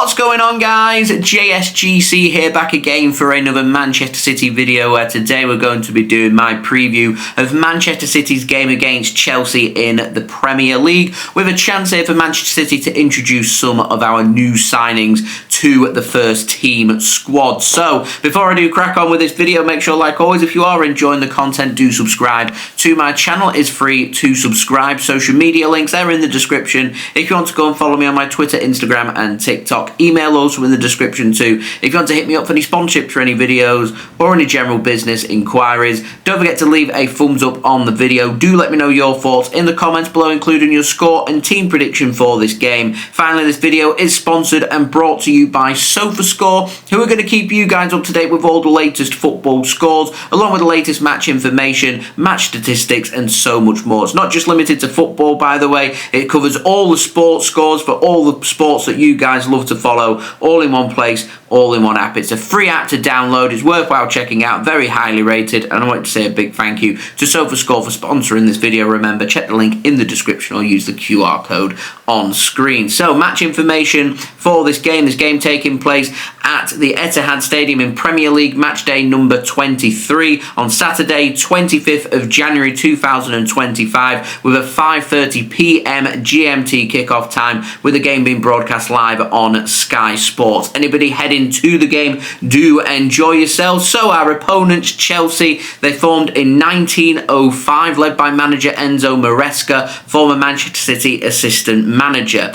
What's going on, guys? JSGC here, back again for another Manchester City video, where today we're going to be doing my preview of Manchester City's game against Chelsea in the Premier League, with a chance here for Manchester City to introduce some of our new signings to the first team squad. So before I do crack on with this video, make sure, like always, if you are enjoying the content, do subscribe to my channel. It's free to subscribe. Social media links, they're in the description. If you want to go and follow me on my Twitter, Instagram and TikTok, email also in the description too. If you want to hit me up for any sponsorships for any videos or any general business inquiries, don't forget to leave a thumbs up on the video. Do let me know your thoughts in the comments below, including your score and team prediction for this game. Finally, this video is sponsored and brought to you by SofaScore, who are going to keep you guys up to date with all the latest football scores, along with the latest match information, match statistics and so much more. It's not just limited to football, by the way. It covers all the sports scores for all the sports that you guys love to follow, all in one place, all in one app. It's a free app to download. It's worthwhile checking out, very highly rated, and I want to say a big thank you to SofaScore for sponsoring this video. Remember, check the link in the description or use the QR code on screen. So, match information for this game taking place at the Etihad Stadium in Premier League match day number 23 on Saturday 25th of January 2025, with a 5:30 p.m. GMT kickoff time, with the game being broadcast live on Sky Sports. Anybody heading to the game, do enjoy yourselves. So our opponents, Chelsea, they formed in 1905, led by manager Enzo Maresca, former Manchester City assistant manager.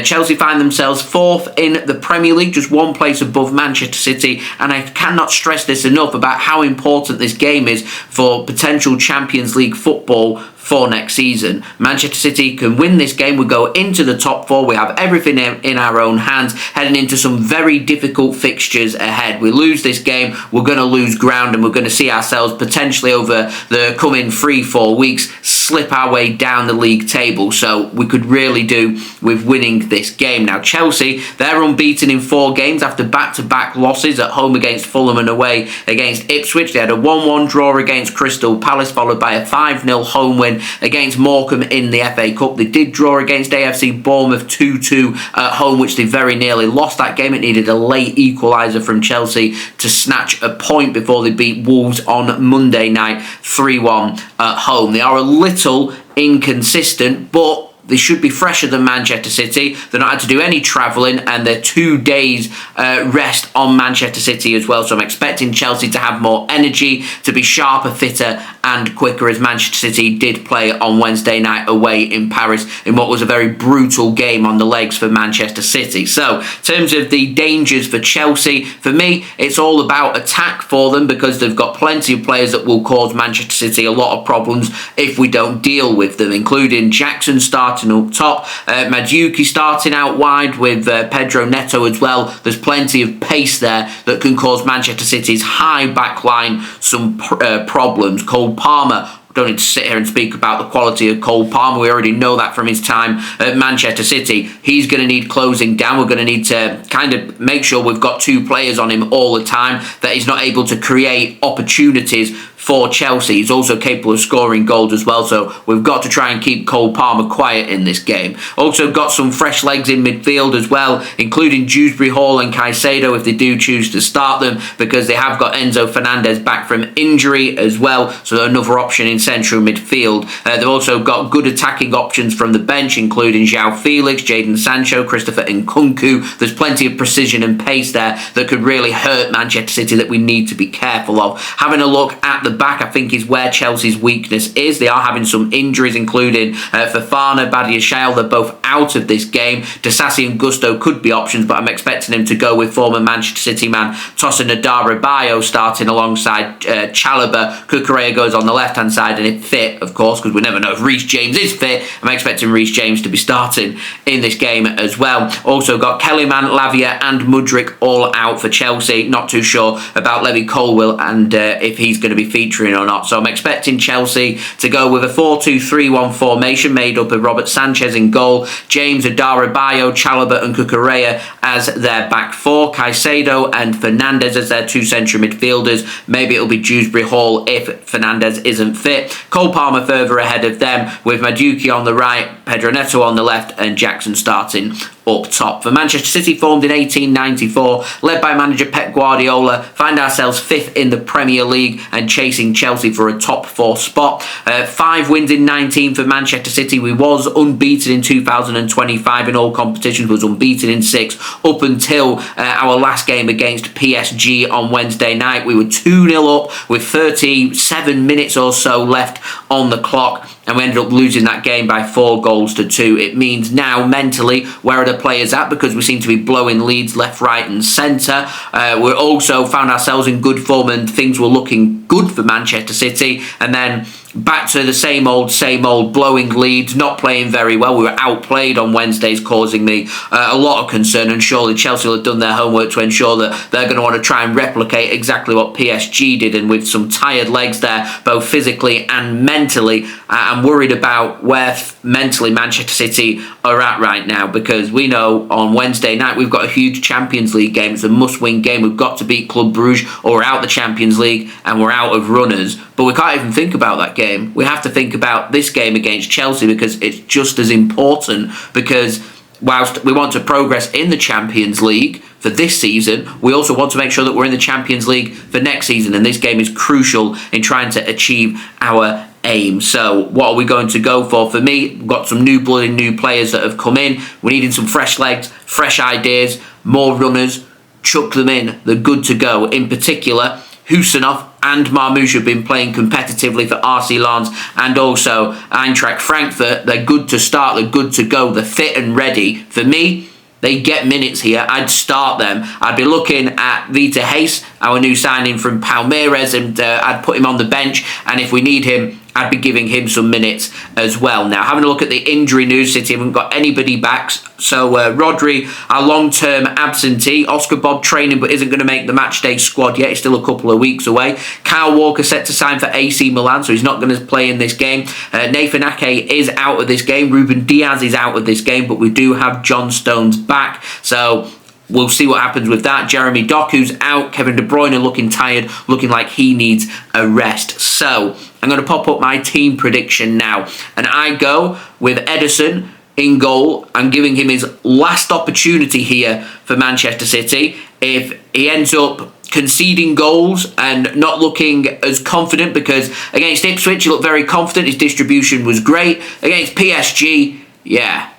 Chelsea find themselves fourth in the Premier League, just one place above Manchester City, and I cannot stress this enough about how important this game is for potential Champions League football for next season. Manchester City can win this game. We go into the top four. We have everything in our own hands, heading into some very difficult fixtures ahead. We lose this game, we're going to lose ground, and we're going to see ourselves potentially over the coming 3-4 weeks slip our way down the league table. So we could really do with winning this game. Now Chelsea, they're unbeaten in 4 games after back-to-back losses, at home against Fulham and away against Ipswich. They had a 1-1 draw against Crystal Palace, followed by a 5-0 home win against Morecambe in the FA Cup. They did draw against AFC Bournemouth 2-2 at home, which they very nearly lost that game. It needed a late equaliser from Chelsea to snatch a point before they beat Wolves on Monday night 3-1 at home. They are a little inconsistent, but they should be fresher than Manchester City. They're not had to do any travelling, and they're 2 days rest on Manchester City as well. So I'm expecting Chelsea to have more energy, to be sharper, fitter and quicker, as Manchester City did play on Wednesday night away in Paris in what was a very brutal game on the legs for Manchester City. So in terms of the dangers for Chelsea, for me, it's all about attack for them, because they've got plenty of players that will cause Manchester City a lot of problems if we don't deal with them, including Jackson starting up top, Madueke starting out wide with Pedro Neto as well. There's plenty of pace there that can cause Manchester City's high back line some problems. Cole Palmer, don't need to sit here and speak about the quality of Cole Palmer. We already know that from his time at Manchester City. He's going to need closing down. We're going to need to kind of make sure we've got 2 players on him all the time, that he's not able to create opportunities for Chelsea. He's also capable of scoring goals as well, so we've got to try and keep Cole Palmer quiet in this game. Also got some fresh legs in midfield as well, including Dewsbury Hall and Caicedo if they do choose to start them, because they have got Enzo Fernandez back from injury as well, so they're another option in central midfield. They've also got good attacking options from the bench, including João Felix, Jadon Sancho, Christopher Nkunku. There's plenty of precision and pace there that could really hurt Manchester City that we need to be careful of. Having a look at the back, I think, is where Chelsea's weakness is. They are having some injuries, including Fofana, Badiashile. They're both out of this game. Disasi and Gusto could be options, but I'm expecting him to go with former Manchester City man Tosin Adarabioyo starting alongside Chalobah. Cucurella goes on the left-hand side, and if fit, of course, because we never know if Reis James is fit, I'm expecting Reis James to be starting in this game as well. Also got Kellyman, Lavia and Mudryk all out for Chelsea. Not too sure about Levi Colwill and if he's going to be featuring or not. So I'm expecting Chelsea to go with a 4-2-3-1 formation made up of Robert Sanchez in goal, James, Adarabioyo, Chalobah and Cucurella as their back 4, Caicedo and Fernandez as their 2 central midfielders. Maybe it'll be Dewsbury Hall if Fernandez isn't fit. Cole Palmer further ahead of them, with Madueke on the right, Pedro Neto on the left and Jackson starting up top. For Manchester City, formed in 1894, led by manager Pep Guardiola, find ourselves 5th in the Premier League and chasing Chelsea for a top 4 spot. 5 wins in 19 for Manchester City. We was unbeaten in 2025 in all competitions, was unbeaten in 6 up until our last game against PSG on Wednesday night. We were 2-0 up with 37 minutes or so left on the clock, and we ended up losing that game by 4-2. It means now, mentally, where are the players at? Because we seem to be blowing leads left, right and centre. We also found ourselves in good form and things were looking good for Manchester City. And then back to the same old, blowing leads, not playing very well. We were outplayed on Wednesdays, causing me a lot of concern, and surely Chelsea will have done their homework to ensure that they're going to want to try and replicate exactly what PSG did, and with some tired legs there, both physically and mentally, I'm worried about where mentally Manchester City are at right now, because we know on Wednesday night we've got a huge Champions League game. It's a must-win game. We've got to beat Club Brugge or we're out the Champions League and we're out of runners. But we can't even think about that game. We have to think about this game against Chelsea, because it's just as important, because whilst we want to progress in the Champions League for this season, we also want to make sure that we're in the Champions League for next season, and this game is crucial in trying to achieve our aim. So what are we going to go for? For me, we've got some new blood and new players that have come in. We're needing some fresh legs, fresh ideas, more runners. Chuck them in. They're good to go. In particular, Khusanov and Marmoush have been playing competitively for RC Lens and also Eintracht Frankfurt. They're good to start. They're good to go. They're fit and ready. For me, they get minutes here. I'd start them. I'd be looking at Vitor, our new signing from Palmeiras, and I'd put him on the bench. And if we need him, I'd be giving him some minutes as well. Now, having a look at the injury news, City haven't got anybody back. So, Rodri, our long-term absentee. Oscar Bobb training but isn't going to make the matchday squad yet. He's still a couple of weeks away. Kyle Walker set to sign for AC Milan, so he's not going to play in this game. Nathan Ake is out of this game. Ruben Diaz is out of this game, but we do have John Stones back. So we'll see what happens with that. Jeremy Doku's out. Kevin De Bruyne looking tired, looking like he needs a rest. So I'm going to pop up my team prediction now. And I go with Ederson in goal. I'm giving him his last opportunity here for Manchester City. If he ends up conceding goals and not looking as confident, because against Ipswich he looked very confident, his distribution was great. Against PSG, yeah,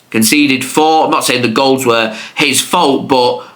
conceded 4. I'm not saying the goals were his fault, but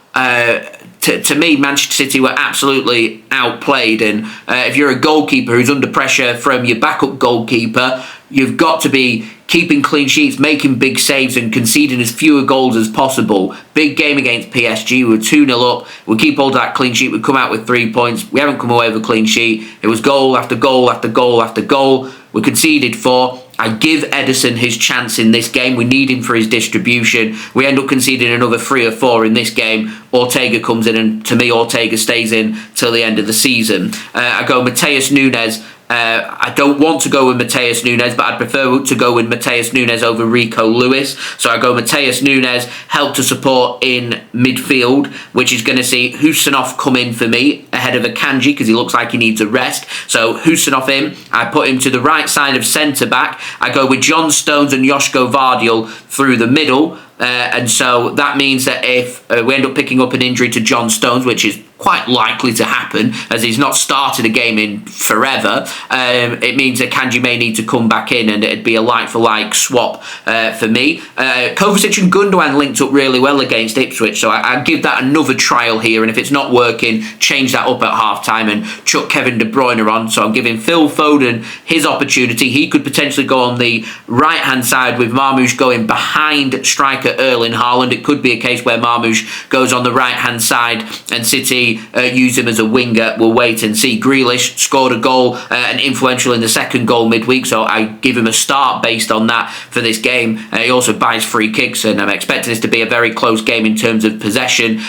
to me, Manchester City were absolutely outplayed. And if you're a goalkeeper who's under pressure from your backup goalkeeper, you've got to be keeping clean sheets, making big saves and conceding as fewer goals as possible. Big game against PSG. We were 2-0 up. We'll keep hold of that clean sheet. We'll come out with 3 points. We haven't come away with a clean sheet. It was goal after goal after goal after goal. We conceded 4. I give Ederson his chance in this game. We need him for his distribution. We end up conceding another 3 or 4 in this game. Ortega comes in, and to me, Ortega stays in till the end of the season. I go Matheus Nunes. I don't want to go with Matheus Nunes, but I'd prefer to go with Matheus Nunes over Rico Lewis. So I go Matheus Nunes, help to support in midfield, which is going to see Khusanov come in for me ahead of Akanji, because he looks like he needs a rest. So Khusanov in. I put him to the right side of centre-back. I go with John Stones and Josko Gvardiol through the middle. And so that means that if we end up picking up an injury to John Stones, which is quite likely to happen as he's not started a game in forever, it means that Akanji may need to come back in, and it'd be a like-for-like swap for me. Kovacic and Gundogan linked up really well against Ipswich, so I'd give that another trial here, and if it's not working, change that up at half-time and chuck Kevin De Bruyne on. So I'm giving Phil Foden his opportunity. He could potentially go on the right-hand side with Marmoush going behind striker Erling Haaland. It could be a case where Marmoush goes on the right-hand side and City use him as a winger. We'll wait and see. Grealish scored a goal and influential in the second goal midweek, so I give him a start based on that for this game. He also buys free kicks, and I'm expecting this to be a very close game in terms of possession,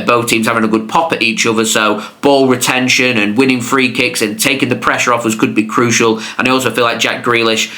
both teams having a good pop at each other, so ball retention and winning free kicks and taking the pressure off us could be crucial. And I also feel like Jack Grealish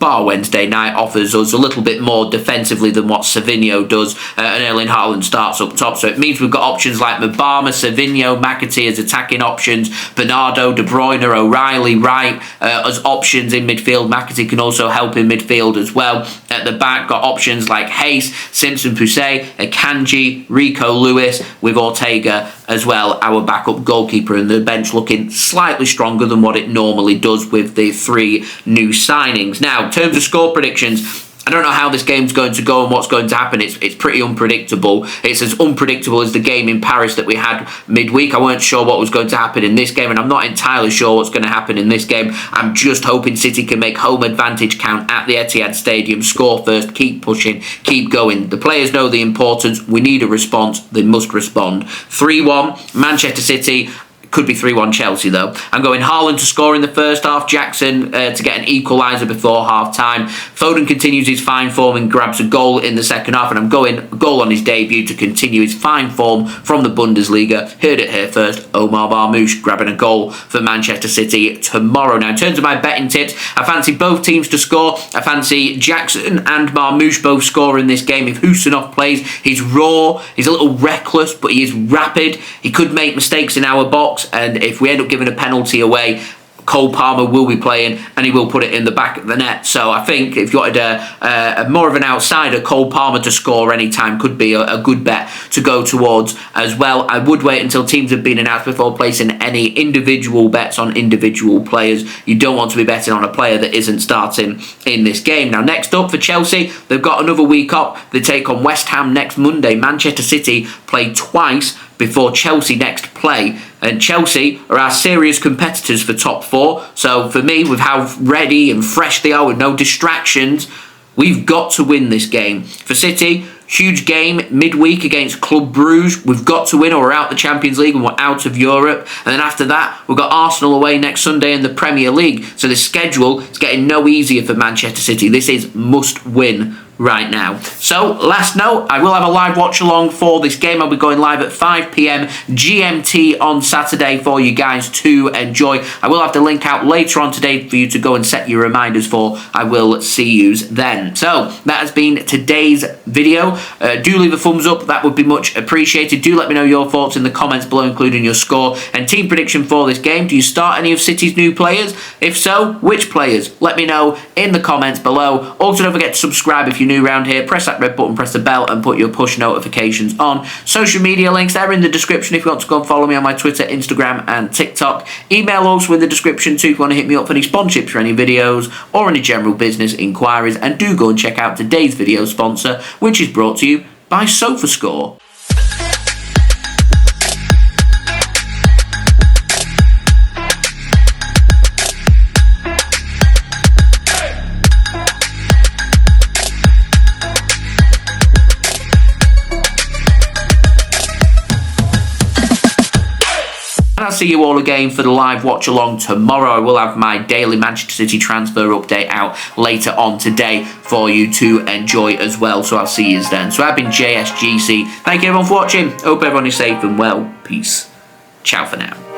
bar Wednesday night, offers us a little bit more defensively than what Savinho does, and Erling Haaland starts up top. So it means we've got options like Mabama, Savinho, McAtee as attacking options, Bernardo, De Bruyne, O'Reilly, Wright as options in midfield. McAtee can also help in midfield as well. At the back, got options like Reis, Simpson-Pusey, Akanji, Rico, Lewis, with Ortega as well, our backup goalkeeper, and the bench looking slightly stronger than what it normally does with the 3 new signings. Now, in terms of score predictions, I don't know how this game's going to go and what's going to happen. It's pretty unpredictable. It's as unpredictable as the game in Paris that we had midweek. I weren't sure what was going to happen in this game, and I'm not entirely sure what's going to happen in this game. I'm just hoping City can make home advantage count at the Etihad Stadium, score first, keep pushing, keep going. The players know the importance. We need a response. They must respond. 3-1, Manchester City. Could be 3-1 Chelsea though. I'm going Haaland to score in the first half, Jackson to get an equaliser before half-time. Foden continues his fine form and grabs a goal in the second half, and I'm going a goal on his debut to continue his fine form from the Bundesliga. Heard it here first, Omar Marmoush grabbing a goal for Manchester City tomorrow. Now, in terms of my betting tips, I fancy both teams to score. I fancy Jackson and Marmoush both score in this game. If Khusanov plays, he's raw, he's a little reckless, but he is rapid. He could make mistakes in our box, and if we end up giving a penalty away, Cole Palmer will be playing and he will put it in the back of the net. So I think if you wanted a more of an outsider, Cole Palmer to score anytime could be a good bet to go towards as well. I would wait until teams have been announced before placing any individual bets on individual players. You don't want to be betting on a player that isn't starting in this game. Now, next up for Chelsea, they've got another week off. They take on West Ham next Monday. Manchester City play twice before Chelsea next play, and Chelsea are our serious competitors for top 4. So for me, with how ready and fresh they are with no distractions, we've got to win this game. For City, huge game midweek against Club Brugge. We've got to win or we're out the Champions League and we're out of Europe. And then after that, we've got Arsenal away next Sunday in the Premier League. So the schedule is getting no easier for Manchester City. This is must win right now. So, last note, I will have a live watch along for this game. I'll be going live at 5 p.m. GMT on Saturday for you guys to enjoy. I will have the link out later on today for you to go and set your reminders for. I will see you then. So, that has been today's video. Do leave a thumbs up. That would be much appreciated. Do let me know your thoughts in the comments below, including your score and team prediction for this game. Do you start any of City's new players? If so, which players? Let me know in the comments below. Also, don't forget to subscribe if you're new around here. Press that red button, press the bell, and put your push notifications on. Social media links, they're in the description if you want to go and follow me on my Twitter, Instagram, and TikTok. Email also in the description too if you want to hit me up for any sponsorships for any videos or any general business inquiries. And do go and check out today's video sponsor, which is brought to you by SofaScore. I'll see you all again for the live watch along tomorrow. I will have my daily Manchester City transfer update out later on today for you to enjoy as well. So I'll see you then. So I've been JSGC. Thank you everyone for watching. Hope everyone is safe and well. Peace. Ciao for now.